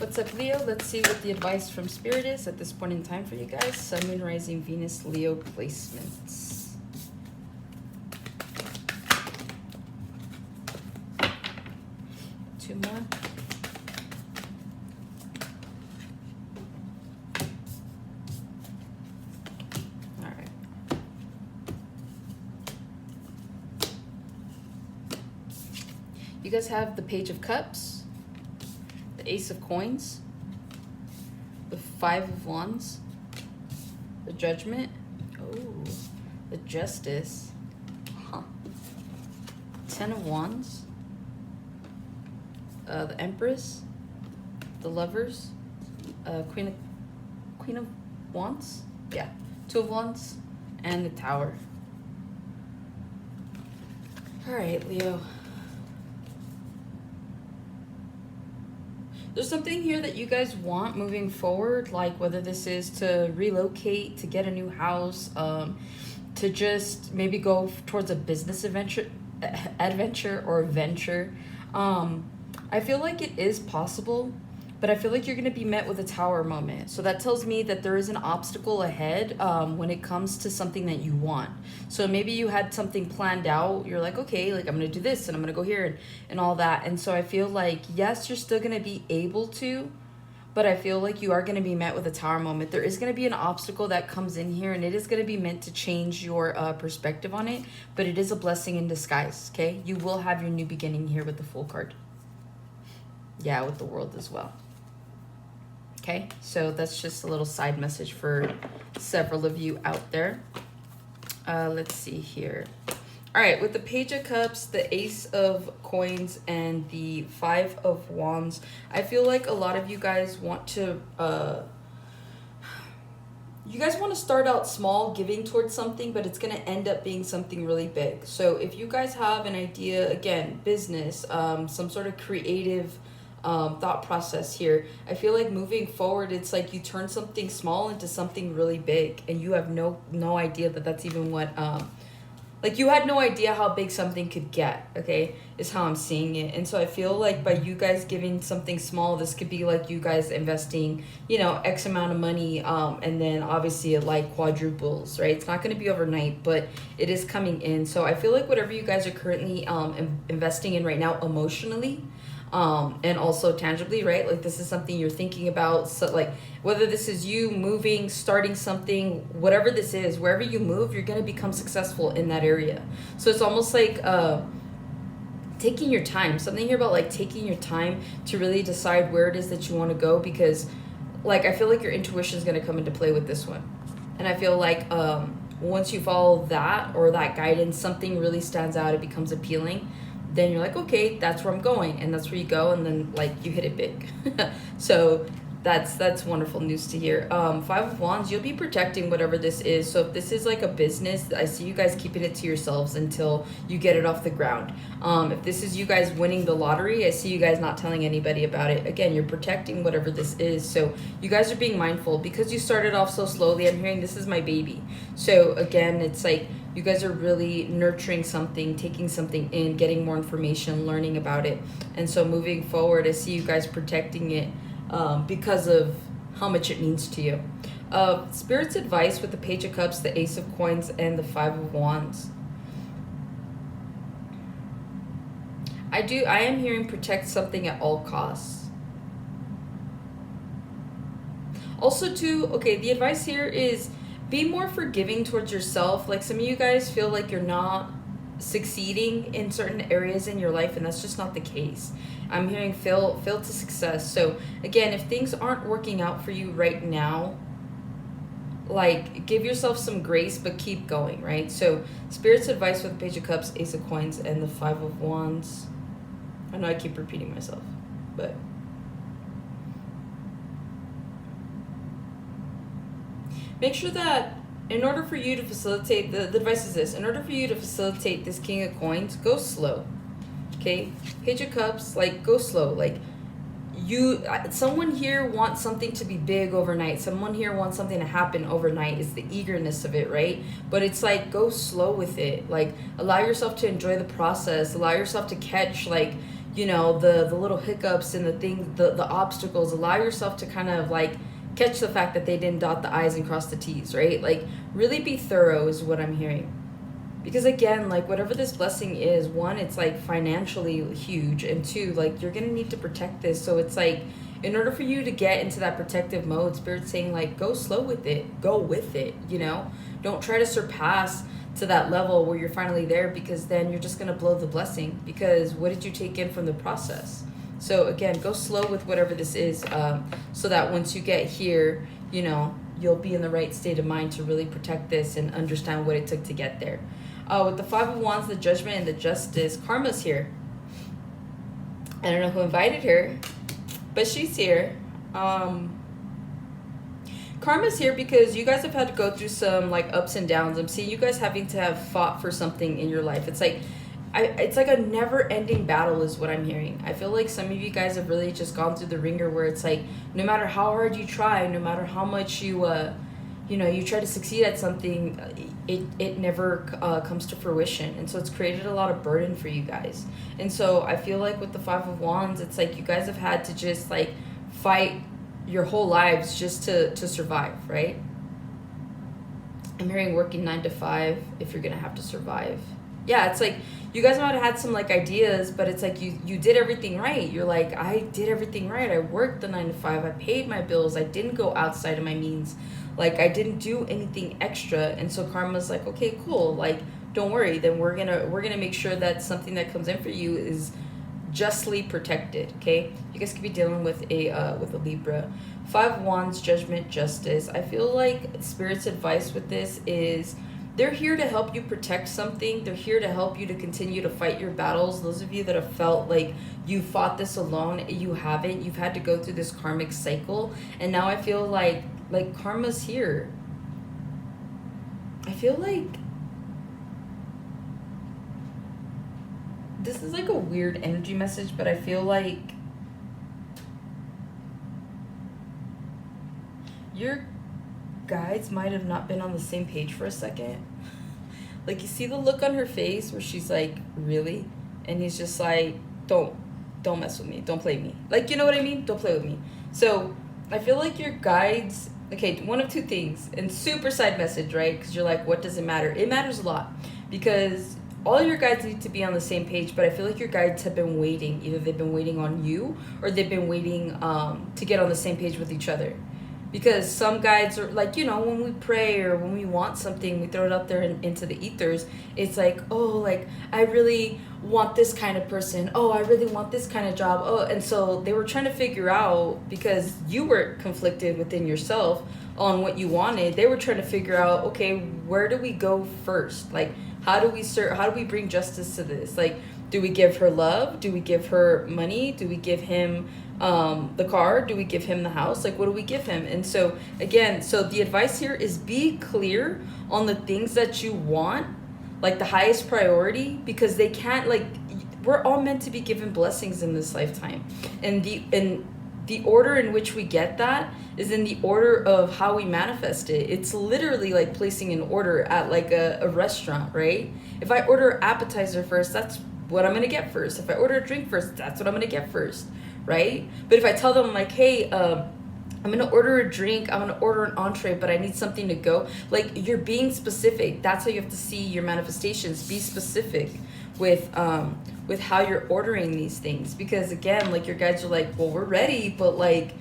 What's up, Leo? Let's see what the advice from Spirit is at this point in time for you guys. Sun, Moon, Rising, Venus, Leo placements. Two more. All right. You guys have the Page of Cups, the Ace of Coins, the Five of Wands, the Judgment, oh, the Justice, huh, Ten of Wands, the Empress, the Lovers, Queen of Wands, yeah, Two of Wands, and the Tower. All right, Leo. There's something here that you guys want moving forward, like whether this is to relocate, to get a new house, to just maybe go towards a business adventure or venture. I feel like it is possible, but I feel like you're going to be met with a tower moment. So that tells me that there is an obstacle ahead when it comes to something that you want. So maybe you had something planned out. You're like, okay, like I'm going to do this and I'm going to go here and all that. And so I feel like, yes, you're still going to be able to, but I feel like you are going to be met with a tower moment. There is going to be an obstacle that comes in here, and it is going to be meant to change your perspective on it, but it is a blessing in disguise, okay? You will have your new beginning here with the Fool card. Yeah, with the World as well. Okay, so that's just a little side message for several of you out there. Let's see here. All right, with the Page of Cups, the Ace of Coins, and the Five of Wands, I feel like a lot of you guys want to start out small, giving towards something, but it's going to end up being something really big. So if you guys have an idea, again, business, some sort of creative thought process here, I feel like moving forward, it's like you turn something small into something really big, and you have no idea that that's even what like you had no idea how big something could get, okay, is how I'm seeing it. And so I feel like by you guys giving something small, this could be like you guys investing, you know, X amount of money, and then obviously it like quadruples, right? It's not going to be overnight, but it is coming in. So I feel like whatever you guys are currently investing in right now emotionally, and also tangibly, right? Like this is something you're thinking about. So like whether this is you moving, starting something, whatever this is, wherever you move, you're going to become successful in that area. So it's almost like taking your time. Something here about like taking your time to really decide where it is that you want to go, because like I feel like your intuition is going to come into play with this one. And I feel like once you follow that or that guidance, something really stands out, it becomes appealing. Then you're like, okay, that's where I'm going, and that's where you go, and then like you hit it big. So that's wonderful news to hear. Five of Wands, you'll be protecting whatever this is. So if this is like a business, I see you guys keeping it to yourselves until you get it off the ground. If this is you guys winning the lottery, I see you guys not telling anybody about it. Again, you're protecting whatever this is. So you guys are being mindful because you started off so slowly. I'm hearing this is my baby. So again, it's like you guys are really nurturing something, taking something in, getting more information, learning about it. And so moving forward, I see you guys protecting it because of how much it means to you. Spirit's advice with the Page of Cups, the Ace of Coins, and the Five of Wands. I am hearing protect something at all costs. Also too, okay, the advice here is be more forgiving towards yourself. Like some of you guys feel like you're not succeeding in certain areas in your life, and that's just not the case. I'm hearing fail to success. So again, if things aren't working out for you right now, like give yourself some grace, but keep going, right? So Spirit's advice with the Page of Cups, Ace of Coins, and the Five of Wands. I know I keep repeating myself, but make sure that in order for you to facilitate, the advice is this, in order for you to facilitate this King of Coins, go slow, okay? Page of Cups, like go slow. Like someone here wants something to be big overnight. Someone here wants something to happen overnight. It's the eagerness of it, right? But it's like, go slow with it. Like allow yourself to enjoy the process. Allow yourself to catch like, you know, the little hiccups and the things, the obstacles. Allow yourself to kind of like catch the fact that they didn't dot the I's and cross the T's, right? Like really be thorough is what I'm hearing. Because again, like whatever this blessing is, one, it's like financially huge, and two, like you're gonna need to protect this. So it's like in order for you to get into that protective mode, Spirit's saying like go slow with it, go with it, you know? Don't try to surpass to that level where you're finally there, because then you're just gonna blow the blessing. Because what did you take in from the process? So again, go slow with whatever this is, so that once you get here, you know, you'll be in the right state of mind to really protect this and understand what it took to get there. With the Five of Wands, the Judgment, and the Justice, Karma's here. I don't know who invited her, but she's here. Karma's here because you guys have had to go through some like ups and downs. I'm seeing you guys having to have fought for something in your life. It's like it's like a never-ending battle is what I'm hearing. I feel like some of you guys have really just gone through the ringer where it's like no matter how hard you try, no matter how much you you know, you try to succeed at something, it never comes to fruition. And so it's created a lot of burden for you guys. And so I feel like with the Five of Wands, it's like you guys have had to just like fight your whole lives just to survive, right? I'm hearing working 9 to 5 if you're gonna have to survive. Yeah, it's like you guys might have had some like ideas, but it's like you did everything right. You're like, I did everything right. I worked the 9 to 5. I paid my bills. I didn't go outside of my means. Like I didn't do anything extra. And so Karma's like, okay, cool. Like, don't worry. Then we're gonna make sure that something that comes in for you is justly protected. Okay, you guys could be dealing with a Libra. Five of Wands, Judgment, Justice. I feel like Spirit's advice with this is they're here to help you protect something. They're here to help you to continue to fight your battles. Those of you that have felt like you fought this alone, you haven't. You've had to go through this karmic cycle, and now I feel like Karma's here. I feel like this is like a weird energy message, but I feel like your guides might have not been on the same page for a second. Like you see the look on her face where she's like, really? And he's just like, don't mess with me. Don't play me. Like, you know what I mean? Don't play with me. So I feel like your guides, okay, one of two things, and super side message, right? Because you're like, what does it matter? It matters a lot, because all your guides need to be on the same page, but I feel like your guides have been waiting. Either they've been waiting on you, or they've been waiting to get on the same page with each other. Because some guides are like, you know, when we pray or when we want something, we throw it up there into the ethers. It's like, oh, like, I really want this kind of person. Oh, I really want this kind of job. Oh, and so they were trying to figure out, because you were conflicted within yourself on what you wanted. They were trying to figure out, okay, where do we go first? Like, how do we bring justice to this? Like, do we give her love? Do we give her money? Do we give him the car? Do we give him the house? Like, what do we give him? And so again, so the advice here is be clear on the things that you want, like the highest priority, because they can't, like, we're all meant to be given blessings in this lifetime, and the order in which we get that is in the order of how we manifest it. It's literally like placing an order at like a restaurant, right? If I order appetizer first, that's what I'm gonna get first. If I order a drink first, that's what I'm gonna get first, right? But if I tell them like, hey, I'm gonna order a drink, I'm gonna order an entree, but I need something to go, like, you're being specific. That's how you have to see your manifestations. Be specific with how you're ordering these things, because again, like, your guides are like, well, we're ready, but like,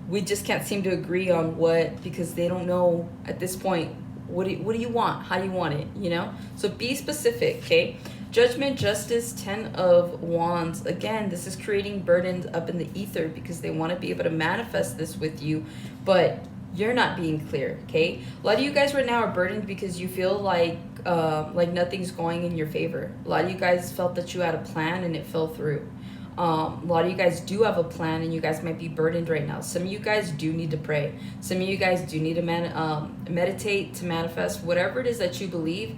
we just can't seem to agree on what, because they don't know at this point, what do you want, how do you want it, you know? So be specific. Okay, Judgment, Justice, 10 of Wands. Again, this is creating burdens up in the ether, because they want to be able to manifest this with you, but you're not being clear. Okay, a lot of you guys right now are burdened because you feel like nothing's going in your favor. A lot of you guys felt that you had a plan and it fell through. A lot of you guys do have a plan, and you guys might be burdened right now. Some of you guys do need to pray. Some of you guys do need to meditate to manifest whatever it is that you believe.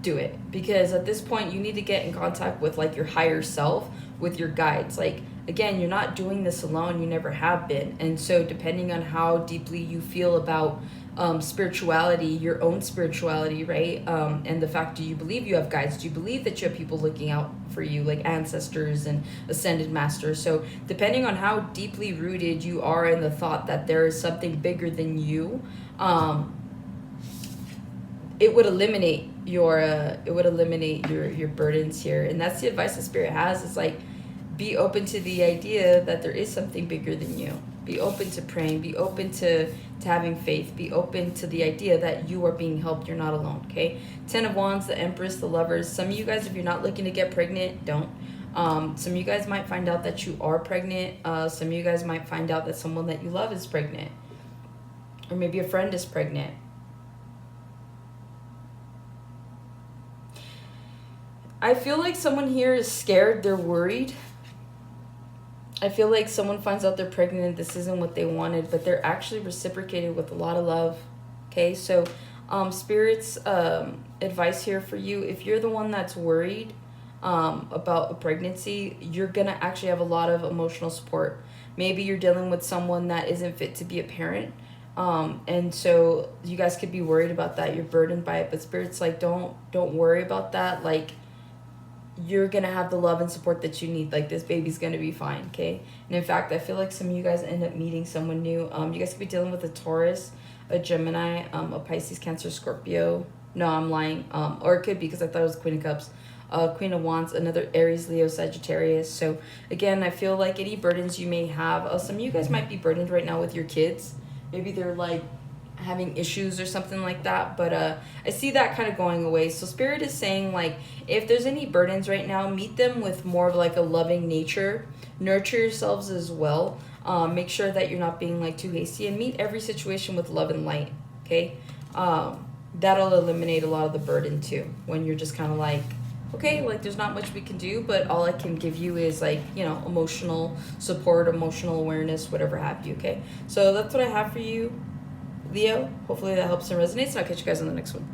Do it, because at this point you need to get in contact with like your higher self, with your guides. Like, again, you're not doing this alone. You never have been. And so depending on how deeply you feel about spirituality, your own spirituality, right? And the fact, do you believe you have guides? Do you believe that you have people looking out for you, like ancestors and ascended masters? So depending on how deeply rooted you are in the thought that there is something bigger than you, it would eliminate your burdens here. And that's the advice the spirit has. It's like, be open to the idea that there is something bigger than you. Be open to praying. Be open to having faith. Be open to the idea that you are being helped. You're not alone, okay? 10 of Wands, the Empress, the Lovers. Some of you guys, if you're not looking to get pregnant, don't. Some of you guys might find out that you are pregnant. Some of you guys might find out that someone that you love is pregnant. Or maybe a friend is pregnant. I feel like someone here is scared. They're worried. I feel like someone finds out they're pregnant and this isn't what they wanted, but they're actually reciprocated with a lot of love. Okay, so Spirit's advice here for you, if you're the one that's worried about a pregnancy, you're going to actually have a lot of emotional support. Maybe you're dealing with someone that isn't fit to be a parent. And so you guys could be worried about that. You're burdened by it, but Spirit's like, don't worry about that. Like, you're gonna have the love and support that you need. Like, this baby's gonna be fine, okay? And in fact, I feel like some of you guys end up meeting someone new. You guys could be dealing with a Taurus, a Gemini, a Pisces, Cancer, Scorpio. No, I'm lying. Or it could be, because I thought it was Queen of Cups, Queen of Wands, another Aries, Leo, Sagittarius. So again, I feel like any burdens you may have, some of you guys might be burdened right now with your kids. Maybe they're like having issues or something like that, but I see that kind of going away. So Spirit is saying, like, if there's any burdens right now, meet them with more of like a loving nature. Nurture yourselves as well. Make sure that you're not being like too hasty, and meet every situation with love and light. Okay, that'll eliminate a lot of the burden too, when you're just kind of like, okay, like, there's not much we can do, but all I can give you is, like, you know, emotional support, emotional awareness, whatever have you. Okay, so that's what I have for you, Leo. Hopefully that helps and resonates, and I'll catch you guys on the next one.